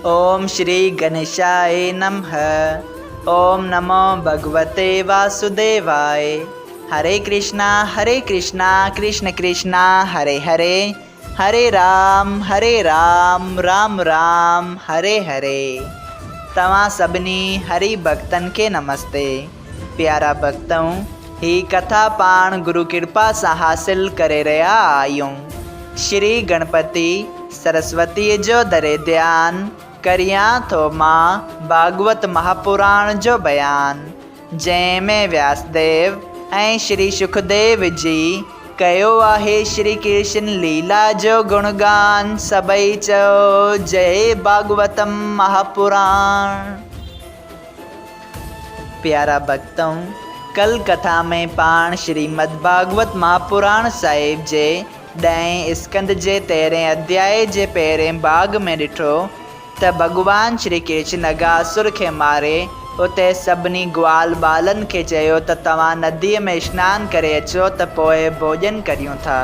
ओम श्री गणेशाय नमः। ओम नमो भगवते वासुदेवाय। हरे कृष्णा कृष्ण कृष्णा हरे हरे, हरे राम राम राम हरे हरे। तव्हां सभिनी हरि भक्तन के नमस्ते। प्यारा भक्तों, ही कथा पाण गुरु कृपा सां हासिल करे रहा आयूं। श्री गणपति सरस्वती जो दरे ध्यान करिया थो मां भागवत महापुराण जो बयान, जंहिंमें व्यासदेव ऐं श्री सुखदेव जी कयो आहे श्री कृष्ण लीला जो गुणगान। सभई चओ जय भागवतम महापुराण। प्यारा भक्तों, कल कथा में पाण श्रीमद् भागवत महापुराण साहिब जे 10 स्कंद जे 13 अध्याय जे पहिरें भाग में ॾिठो त भगवान श्री कृष्ण अगासुर खे मारे उते सभिनी ग्वाल बालन खे चयो त तव्हां नदीअ में सनानु करे अचो त पोइ भोजन करियूं था।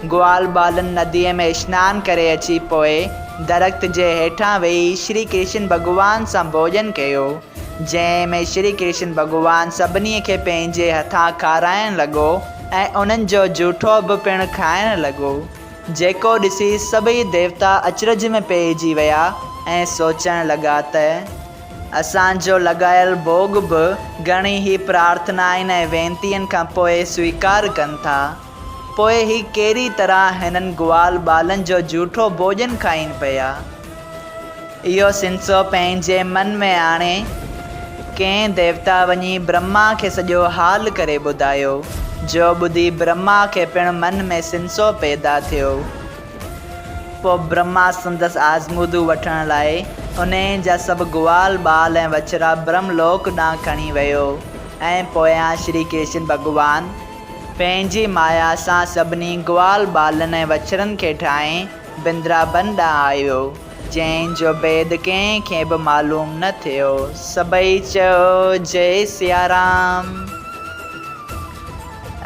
ग्वाल बालन नदीअ में सनानु करे अची पोइ दरख़्त जे हेठां वेही श्री कृष्ण भगवान सां भोजन कयो, जंहिंमें श्री कृष्ण भगवान सभिनी खे पंहिंजे हथां खाराइण लॻो ऐं उन्हनि जो जूठो बि पिणु खाइण लॻो, जेको ॾिसी सभई देवता अचरज में पइजी विया ऐं सोचण लॻा त असांजो लॻायल भोग बि घणी ई प्रार्थनाउनि ऐं वेनतियुनि खां पोइ स्वीकार कनि था। पोइ ही कहिड़ी तरह हिननि ग्वाल बालन जो जूठो भोजन खाइनि पिया। इहो सिंसो पंहिंजे मन में आणे कंहिं देवता वञी ब्रह्मा खे सॼो हाल करे ॿुधायो, जो ॿुधी ब्रह्मा खे पिणु मन में सिंसो पैदा थियो। पोइ ब्रह्मा संदसि आज़मूदो वठण लाइ उन जा सभु ग्वाल बाल ऐं वछड़ा ब्रह्मलोक ॾांहुं खणी वियो ऐं पोयां श्री कृष्ण भगवान पंहिंजी माया सां सभिनी ग्वाल बालन ऐं वछड़नि खे ठाहे बिंद्राबन ॾांहुं आयो, जंहिंजो भेद कंहिंखे बि मालूम न थियो। सभई चओ जय सियाराम।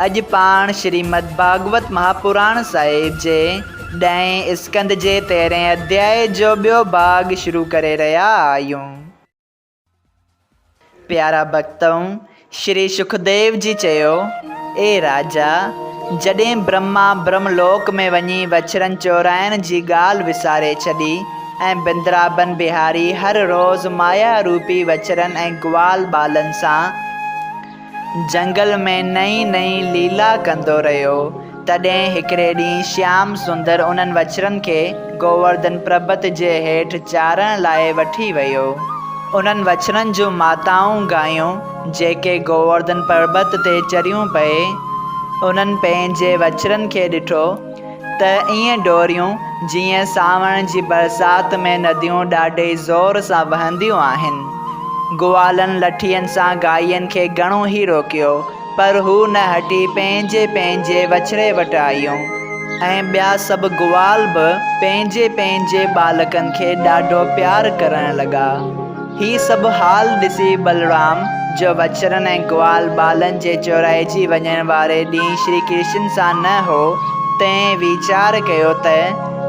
अॼु पाण श्रीमद् भागवत महापुराण साहिब जे 10 स्कंद जे 13 अध्याय जो ॿियो भाग शुरू करे रहिया आहियूं। प्यारा भक्तों, श्री सुखदेव जी चयो, ए राजा, जॾहिं ब्रह्मा ब्रह्मलोक में वञी वछड़नि चोराइण जी ॻाल्हि विसारे छॾी ऐं बिंद्राबन बिहारी हर रोज़ माया रूपी वछड़नि ऐं ग्वाल बालन सां जंगल में नई नई लीला कंदो रहियो, तॾहिं हिकिड़े ॾींहुं श्याम सुंदर उन्हनि वछड़नि खे गोवर्धन पर्बत जे हेठि चारण लाइ वठी वियो। उन्हनि वछड़नि जूं माताऊं गायूं जेके गोवर्धन पर्बत ते चरियूं पए, उन्हनि पंहिंजे वछड़नि खे ॾिठो त ईअं डोरियूं जीअं सावण जी बरसाति में नदियूं ॾाढे ज़ोर सां वहंदियूं आहिनि। ग्वालनि लठियनि सां गायनि खे घणो ई रोकियो, पर हू न हटी पंहिंजे पंहिंजे वछड़े वटि आयूं ऐं ॿिया सभु ग्वाल बि पंहिंजे पंहिंजे बालकनि खे ॾाढो प्यार करण लॻा। ही सभु हाल ॾिसी बलराम, जो वछड़नि ऐं ग्वाल बालन जे चोराइजी वञण वारे ॾींहुं श्री कृष्ण सां न हो, तंहिं वीचार कयो त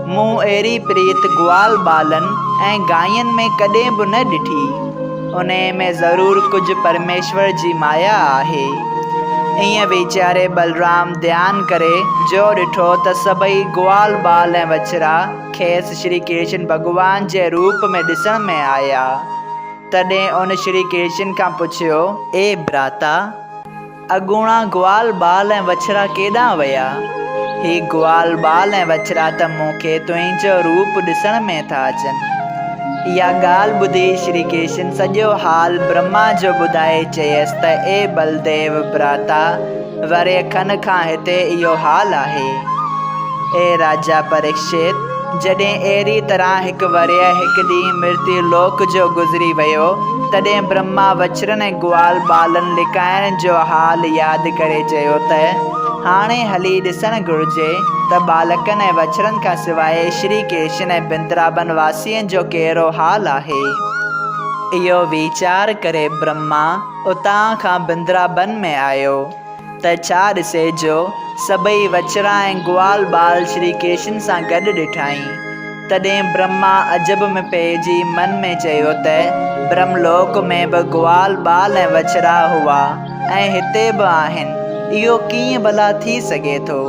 मूं अहिड़ी प्रीत ग्वाल बालन ऐं गायनि में कॾहिं बि न ॾिठी। उन में ज़रूरु कुझु परमेश्वर जी माया आहे। ईअं वीचारे बलराम ध्यानु करे जो ॾिठो त सभई ग्वाल बाल ऐं वछड़ा खेसि श्री कृष्ण भगवान जे रूप में ॾिसण में आया। तॾहिं उन श्री कृष्ण खां पुछियो, ए भ्राता, अगूणा ग्वाल बाल ऐं वछड़ा केॾां विया? ही ग्वाल बाल ऐं वछड़ा त मूंखे तुंहिंजो रूप ॾिसण में था अचनि। इहा ॻाल्हि ॿुधी श्री कृष्ण सॼो हाल ब्रह्मा जो ॿुधाए चयसि त ए बलदेव भ्राता, वरे खन खां हिते इहो हाल आहे। ए राजा परीक्षित, जॾहिं अहिड़ी तरह हिकु वरय हिकु ॾींहुं मृत्यु लोक जो गुज़री वियो, तॾहिं ब्रह्मा वछड़नि ऐं ग्वाल बालन लिकाइण जो हाल यादि करे चयो त हाणे हली ॾिसणु घुरिजे त बालकनि ऐं वछड़नि खां सवाइ श्री कृष्ण ऐं बिंद्राबन वासियुनि जो कहिड़ो हाल आहे। इहो वीचार करे ब्रह्मा उतां खां बिंद्राबन में आयो त छा ॾिसे जो सभई वछड़ा ऐं ग्वाल बाल श्री कृष्ण सां गॾु ॾिठाई तॾहिं ब्रह्मा अजब में पइजी मन में चयो त ब्रह्मलोक में बि ग्वाल ॿाल ऐं वछड़ा हुआ ऐं हिते बि आहिनि। इहो कीअं भला थी सघे थो?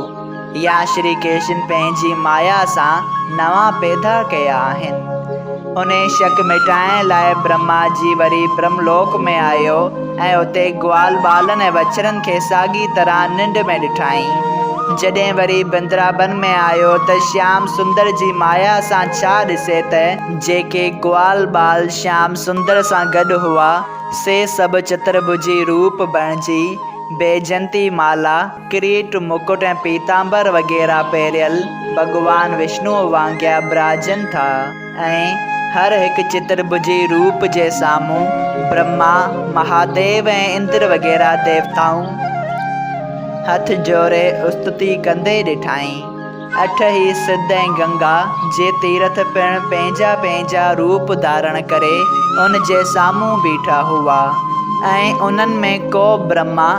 या श्री कृष्ण पंहिंजी माया सां नवां पैदा कया आहिनि। उन शक मिटाइण लाइ ब्रह्मा जी वरी ब्रह्मलोक में आयो ऐं उते ग्वाल ॿालनि ऐं वछड़नि खे साॻी तरह निंड में ॾिठाई। जॾहिं वरी वृंदावन में आयो त श्याम सुंदर जी माया सां छा ॾिसे त जेके ग्वाल ॿाल श्याम सुंदर सां गॾु हुआ से सभु चतुर्भुजी रूप बणिजी बैजंती माला, किरीट, मुकुट ऐं पीतांबर वग़ैरह पहिरियल भॻवान विष्णु वांगुरु बिराजनि था ऐं हर हिकु चतुर्भुजी रूप जे साम्हूं ब्रह्मा, महादेव ऐं इंद्र वग़ैरह देवताऊं हथ जोड़े स्तुति कंदे ॾिठाई। 8 ही सिद्ध ऐं गंगा जे तीर्थ पिणु पंहिंजा पंहिंजा रूप धारण करे उन जे साम्हूं बीठा हुआ ऐं उन्हनि में को ब्रह्मा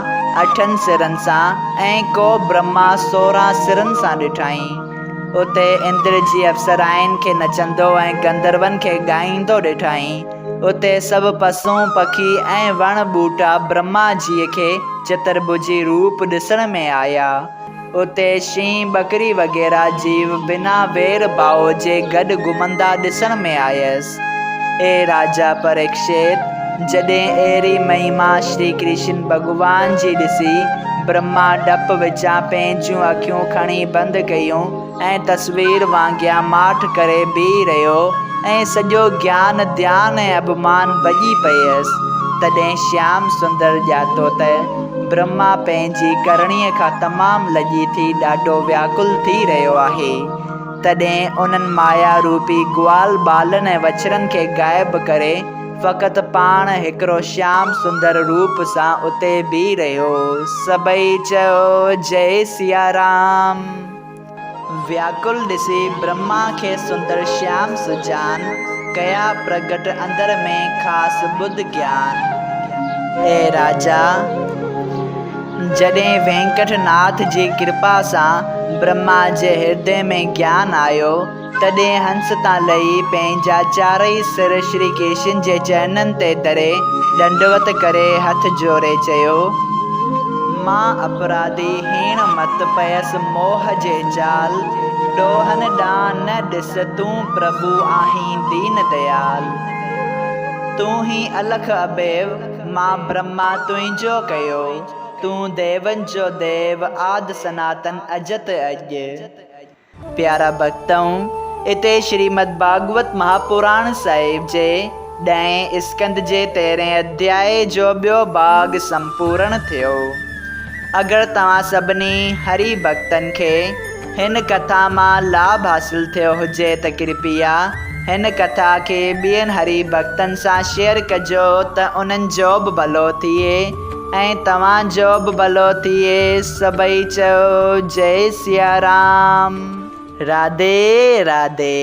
8 सिरनि सां ऐं को ब्रह्मा 16 सिरनि सां ॾिठाई। उते इंद्र जी अप्सराइनि खे नचंदो ऐं गंधर्वनि खे ॻाईंदो ॾिठाई। उते सभु पशु पखी ऐं वण ॿूटा ब्रह्मा जीअ खे चतुर्भुजी रूप ॾिसण में आया। उते शींहं बकरी वग़ैरह जीव बिना वेर भाव जे गॾु घुमंदा ॾिसण में आयसि। ए राजा परीक्षित, जॾहिं अहिड़ी महिमा श्री कृष्ण भॻवान जी ॾिसी ब्रह्मा डप विचां पंहिंजूं अखियूं खणी बंदि कयूं ऐं तस्वीर वांगुरु माठ करे बीह रहियो ऐं सॼो ज्ञान ध्यान ऐं अभिमान भॼी पियसि। तॾहिं श्याम सुंदर ॼातो त ब्रह्मा पंहिंजी करणीअ खां तमामु लॼी थी ॾाढो व्याकुल थी रहियो आहे। तॾहिं उन्हनि माया रूपी ग्वाल ॿालनि ऐं वछड़नि खे ग़ाइबु करे फ़क़ति पाण हिकिड़ो श्याम सुंदर रूप सां उते बीह रहियो। सभई चयो जय सिया राम। व्याकुल ॾिसी ब्रह्मा खे सुंदर श्याम सुजान कया प्रगट अंदर में ख़ासि बुध ज्ञान। ए राजा, जॾहिं वेंकटनाथ जी कृपा सां ब्रह्मा जे हृदय में ज्ञान आयो तॾहिं हंस तां लही पंहिंजा 4 सिर श्री कृष्ण जे चरणनि ते धरे दंडवत करे हथ जोड़े चयो, मां अपराधी हीण मत पयसि मोह जे जाल, ॾोहनि ॾांहुं न ॾिस तूं प्रभु आहीं दीन दयाल। तूं ही अलख अबेव मां ब्रह्मा तुंहिंजो कयो, तूं देवनि जो देव आदि सनातन अजत अॼु। प्यारा भक्तऊं, इते श्रीमद् भागवत महापुराण साहिब जे 10 स्कंद जे 13 अध्याय जो ॿियो भाग संपूर्ण थियो। अगरि तव्हां सभिनी हरि भक्तनि खे हिन कथा मां लाभ हासिल थियो हुजे त कृपया हिन कथा खे ॿियनि हरि भक्तनि सां शेयर कजो त उन्हनि जो बि भलो थिए ऐं तव्हांजो बि भलो थिए। सभई चयो जय सिया राम। राधे राधे।